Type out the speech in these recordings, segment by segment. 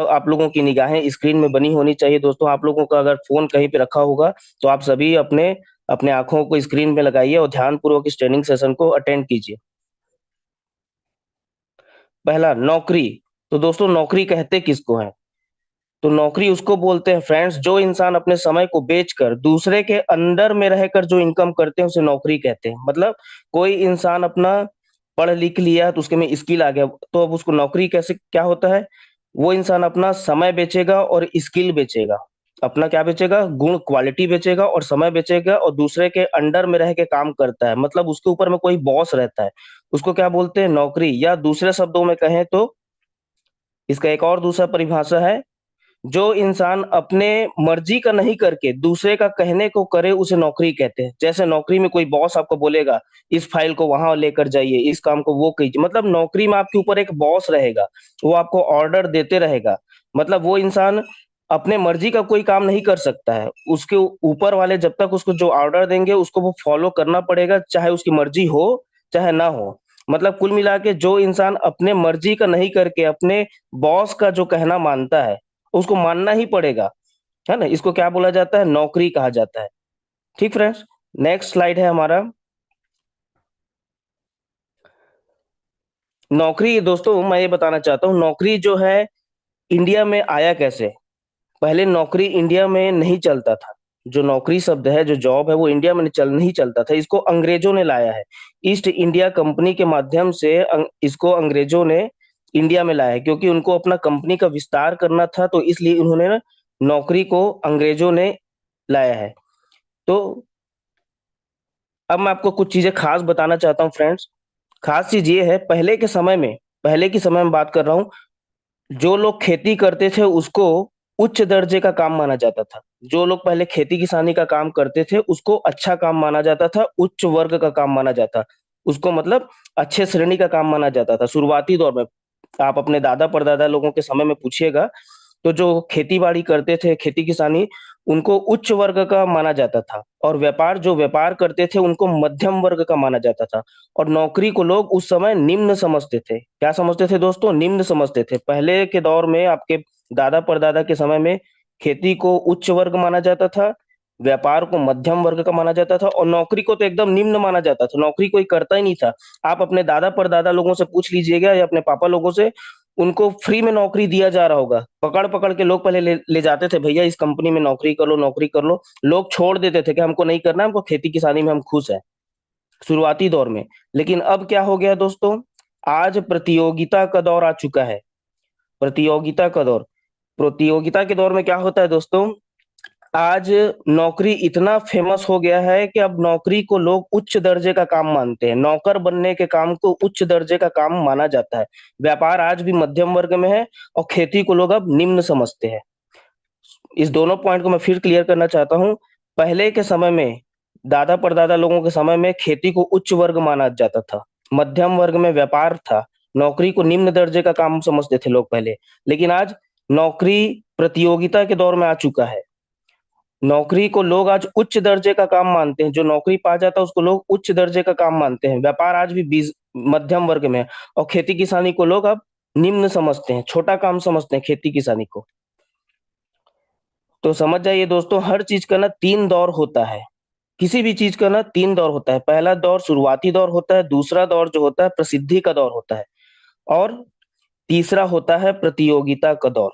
आप लोगों की निगाहें स्क्रीन में बनी होनी चाहिए दोस्तों। आप लोगों का अगर फोन कहीं पे रखा होगा तो आप सभी अपने अपने आंखों को स्क्रीन पे लगाइए और ध्यानपूर्वक इस ट्रेनिंग सेशन को अटेंड कीजिए। पहला, नौकरी। तो दोस्तों नौकरी कहते किसको है? तो नौकरी उसको बोलते हैं फ्रेंड्स, जो इंसान अपने समय को बेचकर दूसरे के अंडर में रहकर जो इनकम करते हैं उसे नौकरी कहते हैं। मतलब कोई इंसान अपना पढ़ लिख लिया तो उसके में स्किल आ गया, तो अब उसको नौकरी कैसे क्या होता है? वो इंसान अपना समय बेचेगा और स्किल बेचेगा। अपना क्या बेचेगा? गुण, क्वालिटी बेचेगा और समय बेचेगा, और दूसरे के अंडर में रह के काम करता है, मतलब उसके ऊपर में कोई बॉस रहता है। उसको क्या बोलते हैं? नौकरी। या दूसरे शब्दों में कहें तो इसका एक और दूसरा परिभाषा है, जो इंसान अपने मर्जी का नहीं करके दूसरे का कहने को करे उसे नौकरी कहते हैं। जैसे नौकरी में कोई बॉस आपको बोलेगा इस फाइल को वहां लेकर जाइए, इस काम को वो कीजिए, मतलब नौकरी में आपके ऊपर एक बॉस रहेगा, वो आपको ऑर्डर देते रहेगा। मतलब वो इंसान अपने मर्जी का कोई काम नहीं कर सकता है, उसके ऊपर वाले जब तक उसको जो ऑर्डर देंगे उसको वो फॉलो करना पड़ेगा, चाहे उसकी मर्जी हो चाहे ना हो। मतलब कुल मिला के जो इंसान अपने मर्जी का नहीं करके अपने बॉस का जो कहना मानता है उसको मानना ही पड़ेगा, है ना? इसको क्या बोला जाता है? नौकरी कहा जाता है। ठीक फ्रेंड्स, नेक्स्ट स्लाइड है हमारा। नौकरी दोस्तों मैं ये बताना चाहता हूँ, नौकरी जो है इंडिया में आया कैसे? पहले नौकरी इंडिया में नहीं चलता था। जो नौकरी शब्द है, जो जॉब है, वो इंडिया में नहीं चलता था। इसको अंग्रेजों ने लाया है। ईस्ट इंडिया कंपनी के माध्यम से इसको अंग्रेजों ने इंडिया में लाया है, क्योंकि उनको अपना कंपनी का विस्तार करना था, तो इसलिए उन्होंने ना नौकरी को अंग्रेजों ने लाया है। तो अब मैं आपको कुछ चीजें खास बताना चाहता हूँ फ्रेंड्स। खास चीज ये है, पहले के समय में बात कर रहा हूँ, जो लोग खेती करते थे उसको उच्च दर्जे का काम माना जाता था। जो लोग पहले खेती किसानी का काम करते थे उसको अच्छा काम माना जाता था, उच्च वर्ग का काम माना जाता, उसको मतलब अच्छे श्रेणी का काम माना जाता था शुरुआती दौर में। आप अपने दादा परदादा लोगों के समय में पूछिएगा तो जो खेती बाड़ी करते थे, खेती किसानी, उनको उच्च वर्ग का माना जाता था, और व्यापार करते थे उनको मध्यम वर्ग का माना जाता था। और नौकरी को लोग उस समय निम्न समझते थे। क्या समझते थे दोस्तों? निम्न समझते थे। पहले के दौर में आपके दादा परदादा के समय में खेती को उच्च वर्ग माना जाता था, व्यापार को मध्यम वर्ग का माना जाता था, और नौकरी को तो एकदम निम्न माना जाता था। नौकरी कोई करता ही नहीं था। आप अपने दादा परदादा लोगों से पूछ लीजिएगा या अपने पापा लोगों से, उनको फ्री में नौकरी दिया जा रहा होगा। पकड़ पकड़ के लोग पहले ले जाते थे, भैया इस कंपनी में नौकरी कर लो, नौकरी कर लो। लोग छोड़ देते थे कि हमको नहीं करना, हमको खेती किसानी में हम खुश हैं, शुरुआती दौर में। लेकिन अब क्या हो गया दोस्तों? आज प्रतियोगिता का दौर आ चुका है। प्रतियोगिता का दौर। प्रतियोगिता के दौर में क्या होता है दोस्तों? आज नौकरी इतना फेमस हो गया है कि अब नौकरी को लोग उच्च दर्जे का काम मानते हैं। नौकर बनने के काम को उच्च दर्जे का काम माना जाता है। व्यापार आज भी मध्यम वर्ग में है और खेती को लोग अब निम्न समझते हैं। इस दोनों पॉइंट को मैं फिर क्लियर करना चाहता हूँ। पहले के समय में, दादा परदादा लोगों के समय में खेती को उच्च वर्ग माना जाता था, मध्यम वर्ग में व्यापार था, नौकरी को निम्न दर्जे का काम समझते थे लोग पहले। लेकिन आज नौकरी प्रतियोगिता के दौर में आ चुका है। नौकरी को लोग आज उच्च दर्जे का काम मानते हैं। जो नौकरी पा जाता है उसको लोग उच्च दर्जे का काम मानते हैं। व्यापार आज भी मध्यम वर्ग में है, और खेती किसानी को लोग अब निम्न समझते हैं, छोटा काम समझते हैं खेती किसानी को। तो समझ जाइए दोस्तों, हर चीज का ना तीन दौर होता है। किसी भी चीज का ना तीन दौर होता है। पहला दौर शुरुआती दौर होता है, दूसरा दौर जो होता है प्रसिद्धि का दौर होता है, और तीसरा होता है प्रतियोगिता का दौर।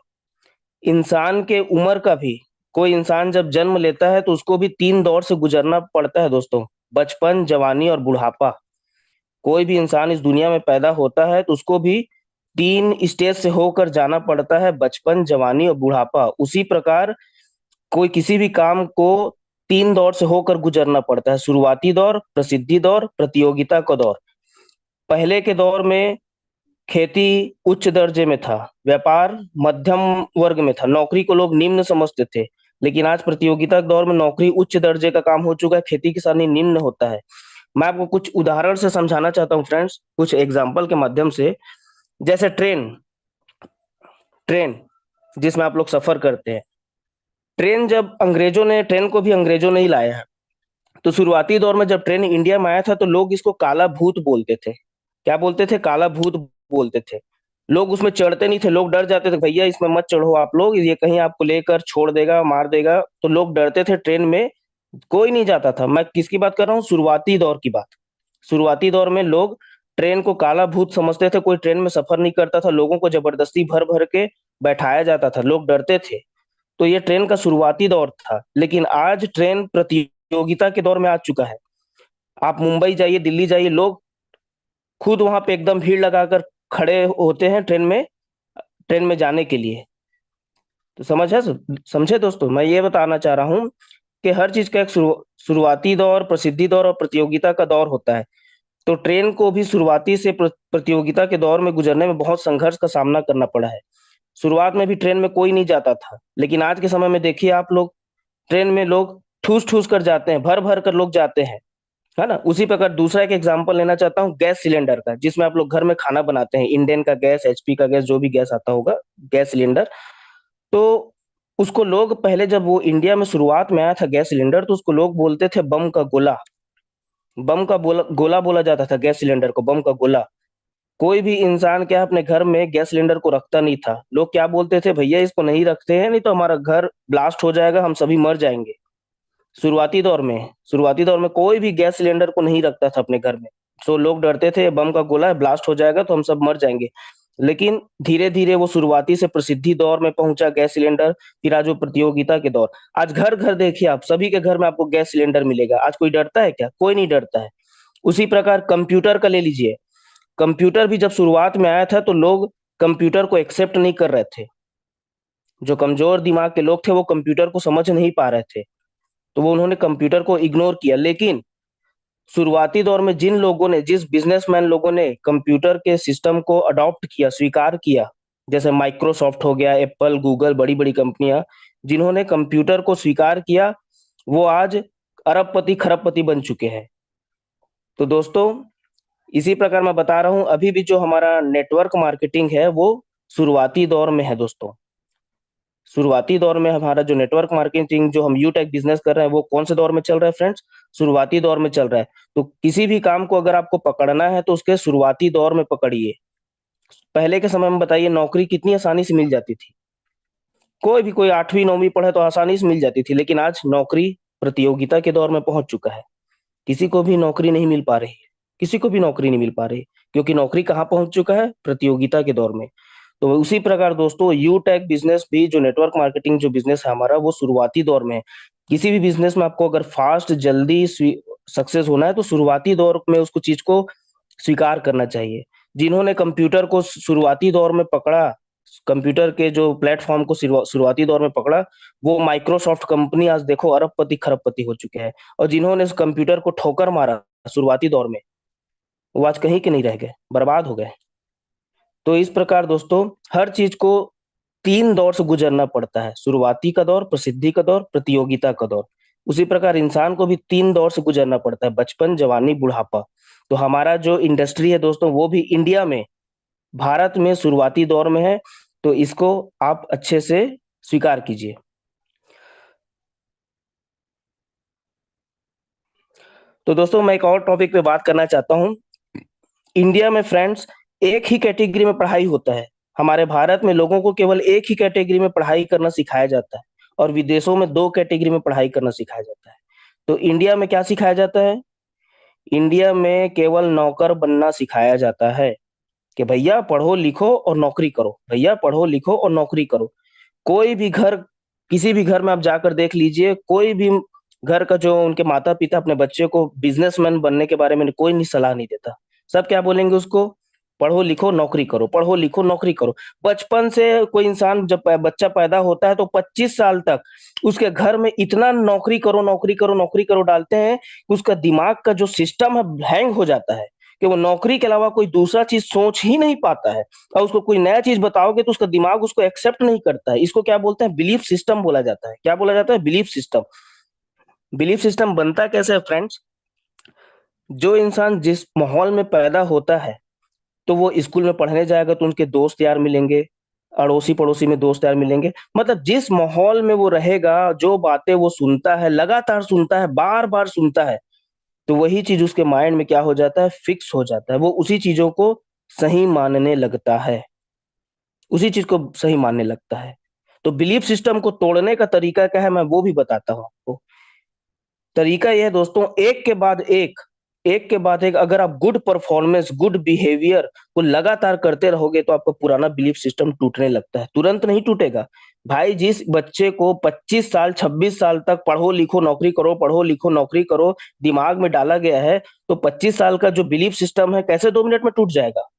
इंसान के उम्र का भी, कोई इंसान जब जन्म लेता है तो उसको भी तीन दौर से गुजरना पड़ता है दोस्तों, बचपन, जवानी और बुढ़ापा। कोई भी इंसान इस दुनिया में पैदा होता है तो उसको भी तीन स्टेज से होकर जाना पड़ता है, बचपन, जवानी और बुढ़ापा। उसी प्रकार कोई किसी भी काम को तीन दौर से होकर गुजरना पड़ता है, शुरुआती दौर, प्रसिद्धि दौर, प्रतियोगिता का दौर। पहले के दौर में खेती उच्च दर्जे में था, व्यापार मध्यम वर्ग में था, नौकरी को लोग निम्न समझते थे। लेकिन आज प्रतियोगिता के दौर में नौकरी उच्च दर्जे का काम हो चुका है, खेती किसानी निम्न होता है। मैं आपको कुछ उदाहरण से समझाना चाहता हूँ फ्रेंड्स, कुछ एग्जाम्पल के माध्यम से। जैसे ट्रेन, ट्रेन जिसमें आप लोग सफर करते हैं। ट्रेन को भी अंग्रेजों ने ही लाया है। तो शुरुआती दौर में जब ट्रेन इंडिया में आया था तो लोग इसको काला भूत बोलते थे। क्या बोलते थे? काला भूत बोलते थे। लोग उसमें चढ़ते नहीं थे, लोग डर जाते थे, भैया इसमें मत चढ़ो आप लोग, ये कहीं आपको लेकर छोड़ देगा, मार देगा, तो लोग डरते थे ट्रेन में, कोई नहीं जाता था। मैं किसकी बात कर रहा हूँ? शुरुआती दौर की बात। शुरुआती दौर में लोग ट्रेन को काला भूत समझते थे, कोई ट्रेन में सफर नहीं करता था, लोगों को जबरदस्ती भर भर के बैठाया जाता था, लोग डरते थे। तो ये ट्रेन का शुरुआती दौर था। लेकिन आज ट्रेन प्रतियोगिता के दौर में आ चुका है। आप मुंबई जाइए, दिल्ली जाइए, लोग खुद वहां पे एकदम भीड़ लगाकर खड़े होते हैं ट्रेन में जाने के लिए। तो समझे दोस्तों, मैं ये बताना चाह रहा हूँ कि हर चीज का एक शुरुआती दौर, प्रसिद्धि दौर और प्रतियोगिता का दौर होता है। तो ट्रेन को भी शुरुआती से प्रतियोगिता के दौर में गुजरने में बहुत संघर्ष का सामना करना पड़ा है। शुरुआत में भी ट्रेन में कोई नहीं जाता था, लेकिन आज के समय में देखिए आप लोग, ट्रेन में लोग ठूस ठूस कर जाते हैं, भर भर कर लोग जाते हैं, है ना। उसी प्रकार दूसरा एक एग्जांपल लेना चाहता हूँ गैस सिलेंडर का, जिसमें आप लोग घर में खाना बनाते हैं, इंडेन का गैस, एचपी का गैस, जो भी गैस आता होगा, गैस सिलेंडर। तो उसको लोग पहले, जब वो इंडिया में शुरुआत में आया था गैस सिलेंडर, तो उसको लोग बोलते थे बम का गोला। गोला बोला जाता था गैस सिलेंडर को, बम का गोला। कोई भी इंसान क्या अपने घर में गैस सिलेंडर को रखता नहीं था। लोग क्या बोलते थे, भैया इसको नहीं रखते हैं, नहीं तो हमारा घर ब्लास्ट हो जाएगा, हम सभी मर जाएंगे। शुरुआती दौर में कोई भी गैस सिलेंडर को नहीं रखता था अपने घर में। सो लोग डरते थे, बम का गोला है, ब्लास्ट हो जाएगा तो हम सब मर जाएंगे। लेकिन धीरे धीरे वो शुरुआती से प्रसिद्धि दौर में पहुंचा गैस सिलेंडर, फिर आज वो प्रतियोगिता के दौर। आज घर घर देखिए, आप सभी के घर में आपको गैस सिलेंडर मिलेगा। आज कोई डरता है क्या? कोई नहीं डरता है। उसी प्रकार कंप्यूटर का ले लीजिए। कंप्यूटर भी जब शुरुआत में आया था तो लोग कंप्यूटर को एक्सेप्ट नहीं कर रहे थे। जो कमजोर दिमाग के लोग थे वो कंप्यूटर को समझ नहीं पा रहे थे, तो वो उन्होंने कंप्यूटर को इग्नोर किया। लेकिन शुरुआती दौर में जिन लोगों ने, जिस बिजनेसमैन लोगों ने कंप्यूटर के सिस्टम को अडॉप्ट किया, स्वीकार किया, जैसे माइक्रोसॉफ्ट हो गया, एप्पल, गूगल, बड़ी बड़ी कंपनियां, जिन्होंने कंप्यूटर को स्वीकार किया, वो आज अरबपति खरबपति बन चुके हैं। तो दोस्तों, इसी प्रकार मैं बता रहा हूं, अभी भी जो हमारा नेटवर्क मार्केटिंग है वो शुरुआती दौर में है दोस्तों। शुरुआती दौर में हमारा जो नेटवर्क मार्केटिंग, जो हम यू टेक बिजनेस कर रहे हैं, वो कौन से दौर में चल रहा है फ्रेंड्स? शुरुआती दौर में चल रहा है। तो किसी भी काम को अगर आपको पकड़ना है तो उसके शुरुआती दौर में पकड़िए। पहले के समय में बताइए, नौकरी कितनी आसानी से मिल जाती थी। कोई भी, कोई 8वीं 9वीं पढ़े तो आसानी से मिल जाती थी। लेकिन आज नौकरी प्रतियोगिता के दौर में पहुंच चुका है। किसी को भी नौकरी नहीं मिल पा रही है, किसी को भी नौकरी नहीं मिल पा रही, क्योंकि नौकरी कहाँ पहुंच चुका है? प्रतियोगिता के दौर में। तो उसी प्रकार दोस्तों, यू टेक बिजनेस भी, जो नेटवर्क मार्केटिंग जो बिजनेस है हमारा, वो शुरुआती दौर में है। किसी भी बिजनेस में आपको अगर फास्ट, जल्दी सक्सेस होना है तो शुरुआती दौर में उसको, चीज को स्वीकार करना चाहिए। जिन्होंने कंप्यूटर को शुरुआती दौर में पकड़ा, कंप्यूटर के जो प्लेटफॉर्म को शुरुआती दौर में पकड़ा, वो माइक्रोसॉफ्ट कंपनी आज देखो अरबपति खरबपति हो चुके हैं। और जिन्होंने इस कंप्यूटर को ठोकर मारा शुरुआती दौर में, वो आज कहीं के नहीं रह गए, बर्बाद हो गए। तो इस प्रकार दोस्तों, हर चीज को 3 दौर से गुजरना पड़ता है: शुरुआती का दौर, प्रसिद्धि का दौर, प्रतियोगिता का दौर। उसी प्रकार इंसान को भी 3 दौर से गुजरना पड़ता है: बचपन, जवानी, बुढ़ापा। तो हमारा जो इंडस्ट्री है दोस्तों, वो भी इंडिया में, भारत में शुरुआती दौर में है। तो इसको आप अच्छे से स्वीकार कीजिए। तो दोस्तों, मैं एक और टॉपिक पे बात करना चाहता हूँ। इंडिया में फ्रेंड्स, एक ही कैटेगरी में पढ़ाई होता है। हमारे भारत में लोगों को केवल एक ही कैटेगरी में पढ़ाई करना सिखाया जाता है, और विदेशों में 2 कैटेगरी में पढ़ाई करना सिखाया जाता है। तो इंडिया में क्या सिखाया जाता है? इंडिया में केवल नौकर बनना सिखाया जाता है, कि भैया पढ़ो लिखो और नौकरी करो, भैया पढ़ो लिखो और नौकरी करो। कोई भी घर, किसी भी घर में आप जाकर देख लीजिए, कोई भी घर का जो उनके माता पिता अपने बच्चे को बिजनेसमैन बनने के बारे में कोई नहीं सलाह नहीं देता। सब क्या बोलेंगे उसको? पढ़ो लिखो नौकरी करो, पढ़ो लिखो नौकरी करो। बचपन से कोई इंसान, जब बच्चा पैदा होता है तो 25 साल तक उसके घर में इतना नौकरी करो नौकरी करो नौकरी करो डालते हैं कि उसका दिमाग का जो सिस्टम है हैंग हो जाता है, कि वो नौकरी के अलावा कोई दूसरा चीज सोच ही नहीं पाता है। और उसको कोई नया चीज बताओगे तो उसका दिमाग उसको एक्सेप्ट नहीं करता है। इसको क्या बोलते हैं? बिलीफ सिस्टम बोला जाता है। क्या बोला जाता है? Belief system. बिलीफ सिस्टम बनता कैसे है फ्रेंड्स? जो इंसान जिस माहौल में पैदा होता है, तो वो स्कूल में पढ़ने जाएगा तो उनके दोस्त यार मिलेंगे, अड़ोसी पड़ोसी में दोस्त यार मिलेंगे। मतलब जिस माहौल में वो रहेगा, जो बातें वो सुनता है, लगातार सुनता है, बार बार सुनता है, तो वही चीज उसके माइंड में क्या हो जाता है? फिक्स हो जाता है। वो उसी चीजों को सही मानने लगता है। उसी चीज को सही मानने लगता है। तो बिलीफ सिस्टम को तोड़ने का तरीका क्या है, मैं वो भी बताता हूँ आपको। तरीका यह है दोस्तों, एक के बाद एक अगर आप गुड परफॉर्मेंस, गुड बिहेवियर को लगातार करते रहोगे तो आपका पुराना बिलीफ सिस्टम टूटने लगता है। तुरंत नहीं टूटेगा भाई। जिस बच्चे को 25 साल 26 साल तक पढ़ो लिखो नौकरी करो, पढ़ो लिखो नौकरी करो दिमाग में डाला गया है, तो 25 साल का जो बिलीफ सिस्टम है कैसे 2 मिनट में टूट जाएगा?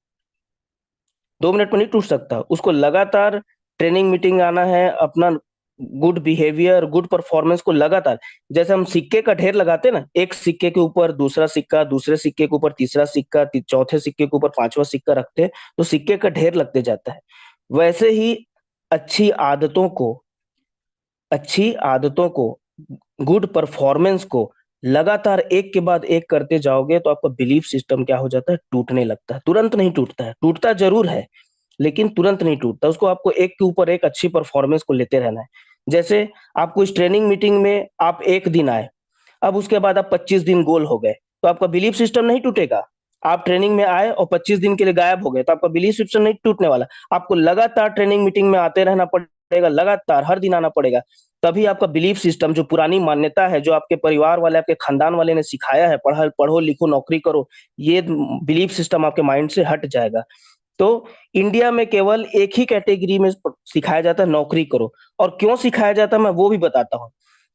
2 मिनट में नहीं टूट सकता। उसको लगातार ट्रेनिंग मीटिंग आना है, अपना गुड बिहेवियर, गुड परफॉर्मेंस को लगातार, जैसे हम सिक्के का ढेर लगाते हैं ना, एक सिक्के के ऊपर दूसरा सिक्का, दूसरे सिक्के के ऊपर तीसरा सिक्का, चौथे सिक्के के ऊपर पांचवा सिक्का रखते हैं, तो सिक्के का ढेर लगते जाता है। वैसे ही अच्छी आदतों को अच्छी आदतों को, गुड परफॉर्मेंस को लगातार एक के बाद एक करते जाओगे तो आपका बिलीफ सिस्टम क्या हो जाता है? टूटने लगता है। तुरंत नहीं टूटता है, टूटता जरूर है लेकिन तुरंत नहीं टूटता। उसको आपको एक के ऊपर एक अच्छी परफॉर्मेंस को लेते रहना है। जैसे आपको इस ट्रेनिंग मीटिंग में आप एक दिन आए, अब उसके बाद आप 25 दिन गोल हो गए, तो आपका बिलीफ सिस्टम नहीं टूटेगा। आप ट्रेनिंग में आए और 25 दिन के लिए गायब हो गए तो आपका बिलीफ सिस्टम नहीं टूटने वाला। आपको लगातार ट्रेनिंग मीटिंग में आते रहना पड़ेगा, लगातार हर दिन आना पड़ेगा। तभी आपका बिलीफ सिस्टम, जो पुरानी मान्यता है, जो आपके परिवार वाले, आपके खानदान वाले ने सिखाया है, पढ़ा पढ़ो लिखो नौकरी करो, ये बिलीफ सिस्टम आपके माइंड से हट जाएगा। तो इंडिया में केवल एक ही कैटेगरी में सिखाया जाता है, नौकरी करो। और क्यों सिखाया जाता है मैं वो भी बताता हूँ।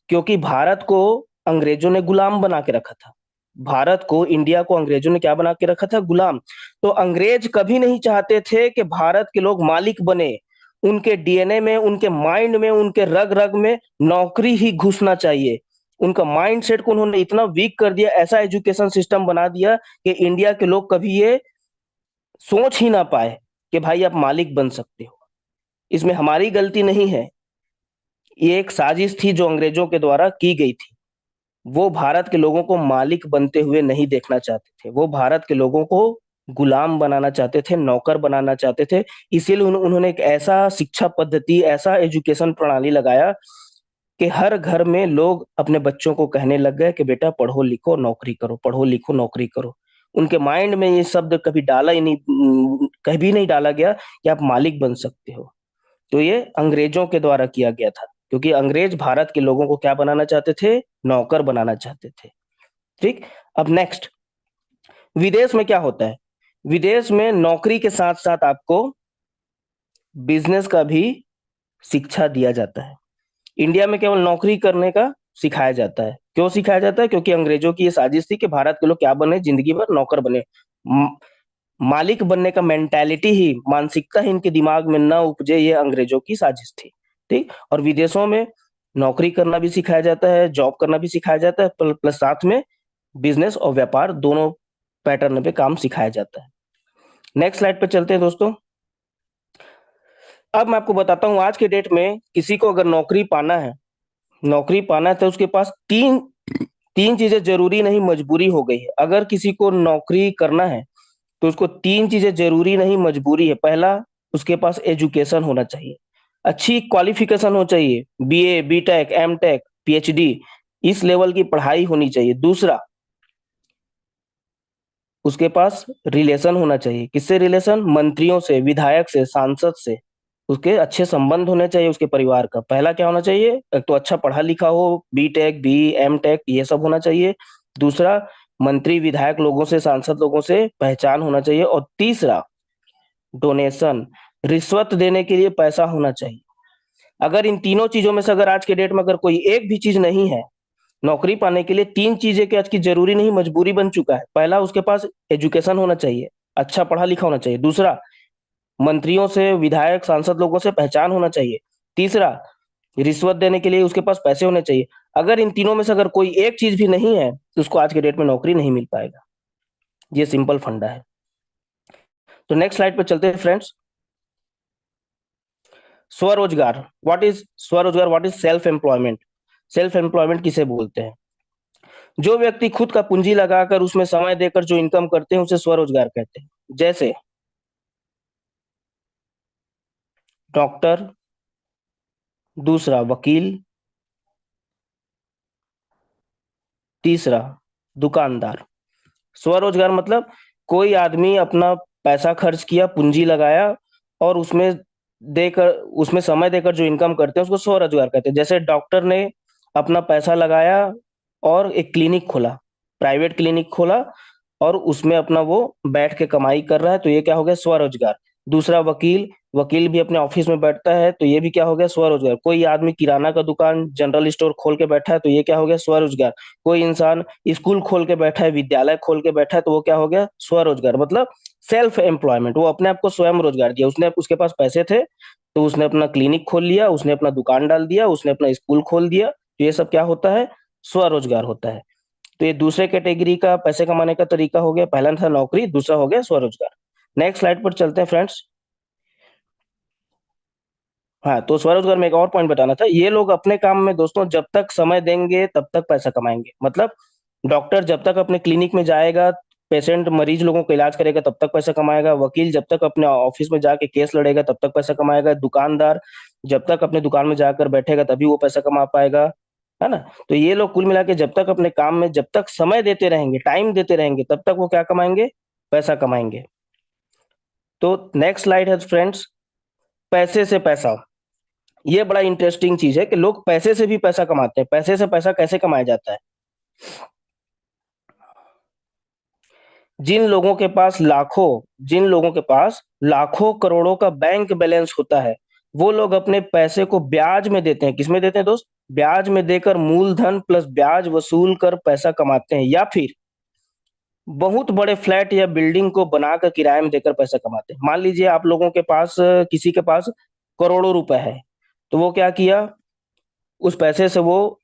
क्योंकि भारत को अंग्रेजों ने गुलाम बना के रखा था। भारत को, इंडिया को अंग्रेजों ने क्या बना के रखा था? गुलाम। तो अंग्रेज कभी नहीं चाहते थे कि भारत के लोग मालिक बने। उनके डीएनए में, उनके माइंड में, उनके रग रग में नौकरी ही घुसना चाहिए। उनका माइंड सेट को उन्होंने इतना वीक कर दिया, ऐसा एजुकेशन सिस्टम बना दिया कि इंडिया के लोग कभी ये सोच ही ना पाए कि भाई आप मालिक बन सकते हो। इसमें हमारी गलती नहीं है। ये एक साजिश थी जो अंग्रेजों के द्वारा की गई थी। वो भारत के लोगों को मालिक बनते हुए नहीं देखना चाहते थे। वो भारत के लोगों को गुलाम बनाना चाहते थे, नौकर बनाना चाहते थे। इसीलिए उन्होंने एक ऐसा शिक्षा पद्धति, ऐसा एजुकेशन प्रणाली लगाया कि हर घर में लोग अपने बच्चों को कहने लग गए कि बेटा पढ़ो लिखो नौकरी करो, पढ़ो लिखो नौकरी करो। उनके माइंड में ये शब्द कभी डाला ही नहीं, कभी नहीं डाला गया कि आप मालिक बन सकते हो। तो ये अंग्रेजों के द्वारा किया गया था, क्योंकि अंग्रेज भारत के लोगों को क्या बनाना चाहते थे? नौकर बनाना चाहते थे। ठीक। अब नेक्स्ट, विदेश में क्या होता है? विदेश में नौकरी के साथ साथ आपको बिजनेस का भी शिक्षा दिया जाता है। इंडिया में केवल नौकरी करने का सिखाया जाता है। क्यों सिखाया जाता है? क्योंकि अंग्रेजों की ये साजिश थी कि भारत के लोग क्या बने? जिंदगी भर नौकर बने। मालिक बनने का मेंटेलिटी ही, मानसिकता ही इनके दिमाग में ना उपजे, ये अंग्रेजों की साजिश थी। ठीक। और विदेशों में नौकरी करना भी सिखाया जाता है, जॉब करना भी सिखाया जाता है, प्लस साथ में बिजनेस और व्यापार दोनों पैटर्न पे काम सिखाया जाता है। नेक्स्ट स्लाइड पे चलते हैं दोस्तों। अब मैं आपको बताता हूँ, आज के डेट में किसी को अगर नौकरी पाना है तो उसके पास तीन तीन चीजें जरूरी नहीं, मजबूरी हो गई है। अगर किसी को नौकरी करना है तो उसको तीन चीजें जरूरी नहीं, मजबूरी है। पहला, उसके पास एजुकेशन होना चाहिए, अच्छी क्वालिफिकेशन हो चाहिए, बीए, बीटेक, एमटेक, पीएचडी, इस लेवल की पढ़ाई होनी चाहिए। दूसरा, उसके पास रिलेशन होना चाहिए। किससे रिलेशन? मंत्रियों से, विधायक से, सांसद से। उसके अच्छे संबंध होने चाहिए उसके परिवार का। पहला क्या होना चाहिए? एक तो अच्छा पढ़ा लिखा हो, बीटेक, बी, एमटेक, ये सब होना चाहिए। दूसरा, मंत्री विधायक लोगों से, सांसद लोगों से पहचान होना चाहिए। और तीसरा, डोनेशन, रिश्वत देने के लिए पैसा होना चाहिए। अगर इन तीनों चीजों में से अगर आज के डेट में अगर कोई एक भी चीज नहीं है, नौकरी पाने के लिए तीन चीजें की आज की जरूरी नहीं, मजबूरी बन चुका है। पहला, उसके पास एजुकेशन होना चाहिए, अच्छा पढ़ा लिखा होना चाहिए। दूसरा, मंत्रियों से, विधायक, सांसद लोगों से पहचान होना चाहिए। तीसरा, रिश्वत देने के लिए उसके पास पैसे होने चाहिए। अगर इन तीनों में से अगर कोई एक चीज भी नहीं है तो उसको आज के डेट में नौकरी नहीं मिल पाएगा। ये सिंपल फंडा है। तो नेक्स्ट स्लाइड पर चलते हैं फ्रेंड्स। स्वरोजगार, व्हाट इज स्वरोजगार? What is self employment? Self employment किसे बोलते हैं? जो व्यक्ति खुद का पूंजी लगाकर उसमें समय देकर जो इनकम करते हैं उसे स्वरोजगार कहते हैं। जैसे डॉक्टर, दूसरा वकील, तीसरा दुकानदार। स्वरोजगार मतलब कोई आदमी अपना पैसा खर्च किया, पूंजी लगाया और उसमें देकर, उसमें समय देकर जो इनकम करते हैं उसको स्वरोजगार कहते हैं। जैसे डॉक्टर ने अपना पैसा लगाया और एक क्लिनिक खोला, प्राइवेट क्लिनिक खोला, और उसमें अपना वो बैठ के कमाई कर रहा है, तो ये क्या हो गया? स्वरोजगार। दूसरा वकील, वकील भी अपने ऑफिस में बैठता है, तो ये भी क्या हो गया? स्वरोजगार। कोई आदमी किराना का दुकान, जनरल स्टोर खोल के बैठा है, तो ये क्या हो गया? स्वरोजगार। कोई इंसान स्कूल खोल के बैठा है, विद्यालय खोल के बैठा है, तो वो क्या हो गया? स्वरोजगार। मतलब सेल्फ एम्प्लॉयमेंट, वो अपने आप को स्वयं रोजगार दिया। उसने, उसके पास पैसे थे तो उसने अपना क्लिनिक खोल लिया, उसने अपना दुकान डाल दिया, उसने अपना स्कूल खोल दिया, तो ये सब क्या होता है? स्वरोजगार होता है। तो ये दूसरे कैटेगरी का पैसे कमाने का तरीका हो गया। पहला था नौकरी, दूसरा हो गया स्वरोजगार। नेक्स्ट स्लाइड पर चलते हैं फ्रेंड्स। हाँ, तो स्वरोजगार में एक और पॉइंट बताना था, ये लोग अपने काम में दोस्तों जब तक समय देंगे तब तक पैसा कमाएंगे। मतलब डॉक्टर जब तक अपने क्लिनिक में जाएगा, पेशेंट मरीज लोगों का इलाज करेगा, तब तक पैसा कमाएगा। वकील जब तक अपने ऑफिस में जाके केस लड़ेगा तब तक पैसा कमाएगा। दुकानदार जब तक अपने दुकान में जाकर बैठेगा तभी वो पैसा कमा पाएगा, है ना? तो ये लोग कुल मिला के जब तक अपने काम में, जब तक समय देते रहेंगे, टाइम देते रहेंगे, तब तक वो क्या कमाएंगे? पैसा कमाएंगे। तो नेक्स्ट स्लाइड है फ्रेंड्स, पैसे से पैसा। ये बड़ा इंटरेस्टिंग चीज है कि लोग पैसे से भी पैसा कमाते हैं। पैसे से पैसा कैसे कमाया जाता है? जिन लोगों के पास लाखों करोड़ों का बैंक बैलेंस होता है, वो लोग अपने पैसे को ब्याज में देते हैं। किसमें देते हैं दोस्त? ब्याज में देकर, मूलधन प्लस ब्याज वसूल कर पैसा कमाते हैं, या फिर बहुत बड़े फ्लैट या बिल्डिंग को बनाकर किराए में देकर पैसा कमाते हैं। मान लीजिए आप लोगों के पास, किसी के पास करोड़ों रुपए है, तो वो क्या किया? उस पैसे से वो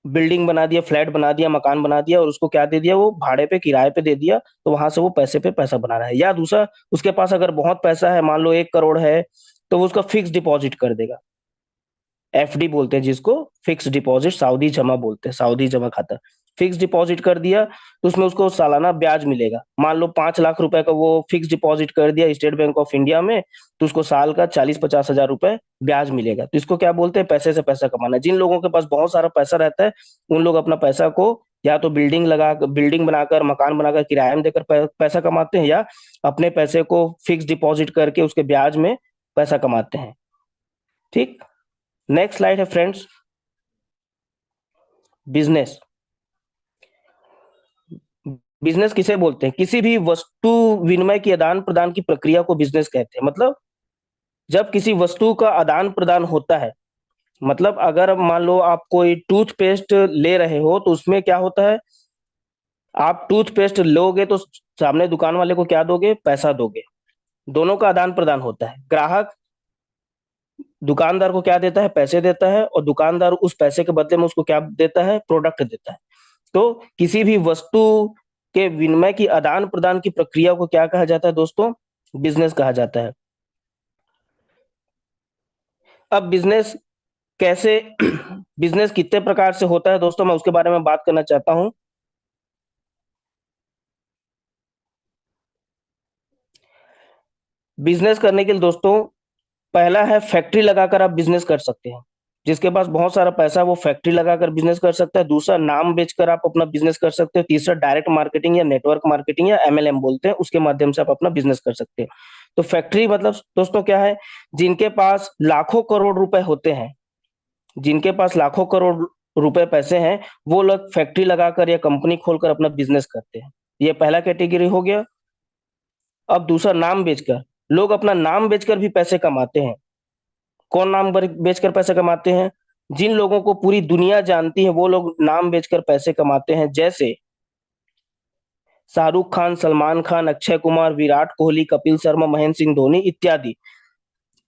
बिल्डिंग बना दिया, फ्लैट बना दिया, मकान बना दिया, और उसको क्या दे दिया? वो भाड़े पे, किराए पे दे दिया। तो वहां से वो पैसे पे पैसा बना रहा है। या दूसरा, उसके पास अगर बहुत पैसा है, मान लो 1 करोड़ है, तो वो उसका फिक्स डिपॉजिट कर देगा। एफडी बोलते हैं जिसको, फिक्स डिपॉजिट, साउदी जमा बोलते हैं, साउदी जमा खाता। फिक्स डिपॉजिट कर दिया तो उसमें उसको सालाना ब्याज मिलेगा। मान लो 5 लाख रुपए का वो फिक्स डिपॉजिट कर दिया स्टेट बैंक ऑफ इंडिया में, तो उसको साल का 40-50 हजार रुपए ब्याज मिलेगा। तो इसको क्या बोलते हैं? पैसे से पैसा कमाना। जिन लोगों के पास बहुत सारा पैसा रहता है, उन लोग अपना पैसा को या तो बिल्डिंग बनाकर, मकान बनाकर किराए में देकर पैसा कमाते हैं, या अपने पैसे को फिक्स डिपॉजिट करके उसके ब्याज में पैसा कमाते हैं। ठीक। नेक्स्ट स्लाइड है फ्रेंड्स, बिजनेस। बिजनेस किसे बोलते हैं? किसी भी वस्तु विनिमय की आदान प्रदान की प्रक्रिया को बिजनेस कहते हैं। मतलब जब किसी वस्तु का आदान प्रदान होता है, मतलब अगर मान लो आप कोई टूथपेस्ट ले रहे हो, तो उसमें क्या होता है? आप टूथपेस्ट लोगे तो सामने दुकान वाले को क्या दोगे? पैसा दोगे। दोनों का आदान प्रदान होता है। ग्राहक दुकानदार को क्या देता है? पैसे देता है, और दुकानदार उस पैसे के बदले में उसको क्या देता है? प्रोडक्ट देता है। तो किसी भी वस्तु के विनिमय की आदान प्रदान की प्रक्रिया को क्या कहा जाता है दोस्तों? बिजनेस कहा जाता है। अब बिजनेस कैसे बिजनेस कितने प्रकार से होता है दोस्तों, मैं उसके बारे में बात करना चाहता हूं। बिजनेस करने के लिए दोस्तों, पहला है फैक्ट्री लगाकर आप बिजनेस कर सकते हैं। जिसके पास बहुत सारा पैसा है, वो फैक्ट्री लगाकर बिजनेस कर सकता है। दूसरा, नाम बेचकर आप अपना बिजनेस कर सकते हो। तीसरा, डायरेक्ट मार्केटिंग या नेटवर्क मार्केटिंग या एमएलएम बोलते हैं, उसके माध्यम से आप अपना बिजनेस कर सकते हो। तो फैक्ट्री मतलब दोस्तों क्या है? जिनके पास लाखों करोड़ रुपए होते हैं, जिनके पास लाखों करोड़ रुपए पैसे हैं, वो लोग फैक्ट्री लगाकर या कंपनी खोलकर अपना बिजनेस करते हैं। ये पहला कैटेगरी हो गया। अब दूसरा, नाम बेचकर। लोग अपना नाम बेचकर भी पैसे कमाते हैं। कौन नाम बेचकर पैसे कमाते हैं? जिन लोगों को पूरी दुनिया जानती है, वो लोग नाम बेचकर पैसे कमाते हैं। जैसे शाहरुख खान, सलमान खान, अक्षय कुमार, विराट कोहली, कपिल शर्मा, महेंद्र सिंह धोनी इत्यादि।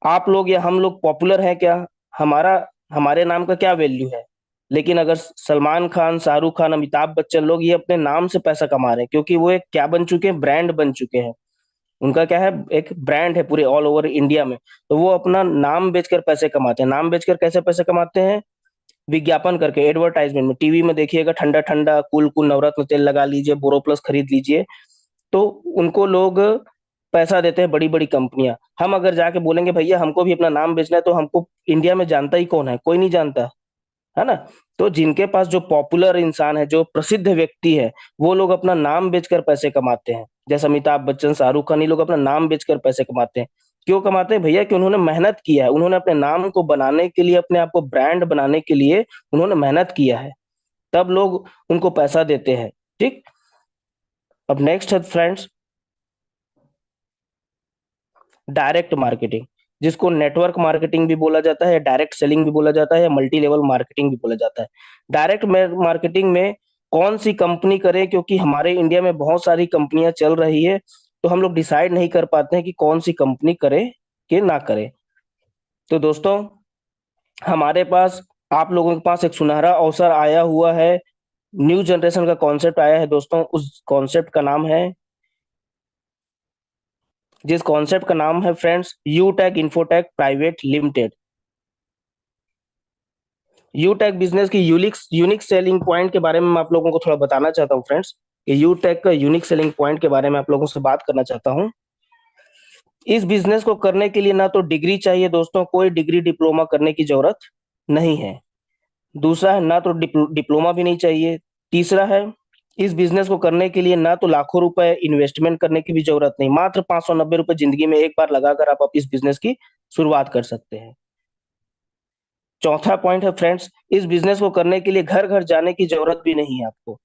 आप लोग या हम लोग पॉपुलर हैं क्या? हमारा हमारे नाम का क्या वैल्यू है? लेकिन अगर सलमान खान, शाहरुख खान, अमिताभ बच्चन लोग, ये अपने नाम से पैसा कमा रहे हैं, क्योंकि वो एक क्या बन चुके हैं? ब्रांड बन चुके हैं। उनका क्या है? एक ब्रांड है पूरे ऑल ओवर इंडिया में। तो वो अपना नाम बेचकर पैसे कमाते हैं। नाम बेचकर कैसे पैसे कमाते हैं? विज्ञापन करके, एडवर्टाइजमेंट में, टीवी में देखिएगा, ठंडा ठंडा कूल कूल नवरत्न तेल लगा लीजिए, बोरो प्लस खरीद लीजिए। तो उनको लोग पैसा देते हैं, बड़ी बड़ी कंपनियां। हम अगर जाके बोलेंगे भैया हमको भी अपना नाम बेचना है, तो हमको इंडिया में जानता ही कौन है? कोई नहीं जानता, है ना? तो जिनके पास, जो पॉपुलर इंसान है, जो प्रसिद्ध व्यक्ति है, वो लोग अपना नाम बेचकर पैसे कमाते हैं। जैसे अमिताभ बच्चन, शाहरुख खान, ये लोग अपना नाम बेचकर पैसे कमाते हैं। क्यों कमाते हैं भैया? कि उन्होंने मेहनत किया है, उन्होंने अपने नाम को बनाने के लिए, अपने आप को ब्रांड बनाने के लिए उन्होंने मेहनत किया है, तब लोग उनको पैसा देते हैं। ठीक। अब नेक्स्ट है फ्रेंड्स, डायरेक्ट मार्केटिंग, जिसको नेटवर्क मार्केटिंग भी बोला जाता है, डायरेक्ट सेलिंग भी बोला जाता है, या मल्टी लेवल मार्केटिंग भी बोला जाता है। डायरेक्ट मार्केटिंग में कौन सी कंपनी करे, क्योंकि हमारे इंडिया में बहुत सारी कंपनियां चल रही है, तो हम लोग डिसाइड नहीं कर पाते हैं कि कौन सी कंपनी करे कि ना करे। तो दोस्तों, हमारे पास, आप लोगों के पास एक सुनहरा अवसर आया हुआ है, न्यू जनरेशन का कॉन्सेप्ट आया है दोस्तों। उस कॉन्सेप्ट का नाम है, जिस कॉन्सेप्ट का नाम है friends, यूटेक infotech private limited. यूटेक business की यूनिक यूनिक सेलिंग पॉइंट के बारे में मैं आप लोगों को थोड़ा बताना चाहता हूँ फ्रेंड्स, कि यूटेक का यूनिक सेलिंग पॉइंट के बारे में आप लोगों से बात करना चाहता हूँ। इस बिजनेस को करने के लिए ना तो डिग्री चाहिए दोस्तों, कोई डिग्री डिप्लोमा करने की जरूरत नहीं है। दूसरा है, ना तो डिप्लोमा भी नहीं चाहिए। तीसरा है, इस बिजनेस को करने के लिए ना तो लाखों रुपए इन्वेस्टमेंट करने की भी जरूरत नहीं, मात्र 590 रुपए जिंदगी में एक बार लगाकर आप इस बिजनेस की शुरुआत कर सकते हैं। चौथा पॉइंट है फ्रेंड्स, इस बिजनेस को करने के लिए घर घर जाने की जरूरत भी नहीं है आपको।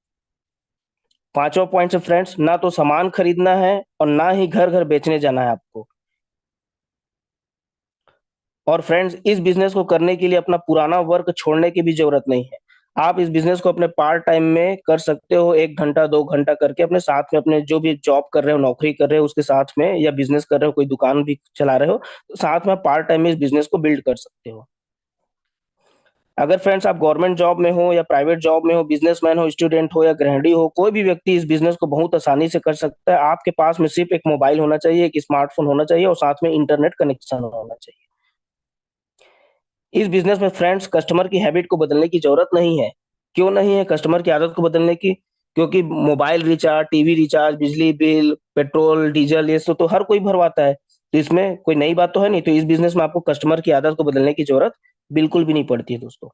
पांचवा पॉइंट है फ्रेंड्स, ना तो सामान खरीदना है और ना ही घर घर बेचने जाना है आपको। और फ्रेंड्स, इस बिजनेस को करने के लिए अपना पुराना वर्क छोड़ने की भी जरूरत नहीं है। आप इस बिजनेस को अपने पार्ट टाइम में कर सकते हो, 1 घंटा 2 घंटा करके अपने साथ में, अपने जो भी जॉब कर रहे हो, नौकरी कर रहे हो उसके साथ में, या बिजनेस कर रहे हो, कोई दुकान भी चला रहे हो, तो साथ में पार्ट टाइम में इस बिजनेस को बिल्ड कर सकते हो। अगर फ्रेंड्स आप गवर्नमेंट जॉब में हो या प्राइवेट जॉब में हो, बिजनेसमैन हो, स्टूडेंट हो या गृहिणी हो, कोई भी व्यक्ति इस बिजनेस को बहुत आसानी से कर सकता है। आपके पास में सिर्फ एक मोबाइल होना चाहिए, एक स्मार्टफोन होना चाहिए, और साथ में इंटरनेट कनेक्शन होना चाहिए। इस बिजनेस में फ्रेंड्स कस्टमर की हैबिट को बदलने की जरूरत नहीं है। क्यों नहीं है कस्टमर की आदत को बदलने की? क्योंकि मोबाइल रिचार्ज, टीवी रिचार्ज, बिजली बिल, पेट्रोल डीजल, ये सब तो हर कोई भरवाता है, तो इसमें कोई नई बात तो है नहीं। तो इस बिजनेस में आपको कस्टमर की आदत को बदलने की जरूरत बिल्कुल भी नहीं पड़ती है दोस्तों।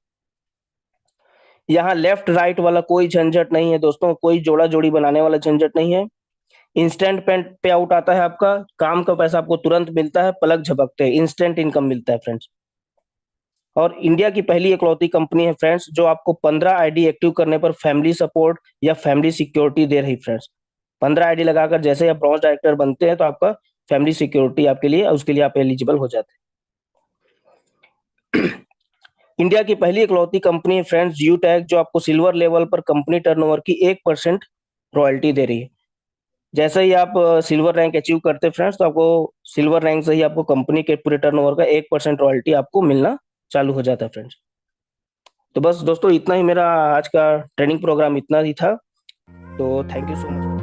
यहाँ लेफ्ट राइट वाला कोई झंझट नहीं है दोस्तों, कोई जोड़ा जोड़ी बनाने वाला झंझट नहीं है। इंस्टेंट पे आउट आता है आपका, काम का पैसा आपको तुरंत मिलता है, पलक झपकते हैं इंस्टेंट इनकम मिलता है फ्रेंड्स। और इंडिया की पहली इकलौती कंपनी है फ्रेंड्स, जो आपको 15 आईडी एक्टिव करने पर फैमिली सपोर्ट या फैमिली सिक्योरिटी दे रही फ्रेंड्स। 15 आईडी लगाकर जैसे आप ब्रॉन्ज डायरेक्टर बनते हैं, तो आपका फैमिली सिक्योरिटी आपके लिए, उसके लिए आप एलिजिबल हो जाते हैं। इंडिया की पहली इकलौती कंपनी है फ्रेंड्स यूटैग, जो आपको सिल्वर लेवल पर कंपनी टर्नओवर की 1% रॉयल्टी दे रही है। जैसे ही आप सिल्वर रैंक अचीव करते हैं फ्रेंड्स, तो आपको सिल्वर रैंक से ही आपको कंपनी के पूरे टर्नओवर का 1% रॉयल्टी आपको मिलना चालू हो जाता है फ्रेंड्स। तो बस दोस्तों, इतना ही मेरा आज का ट्रेनिंग प्रोग्राम इतना ही था। तो थैंक यू सो मच।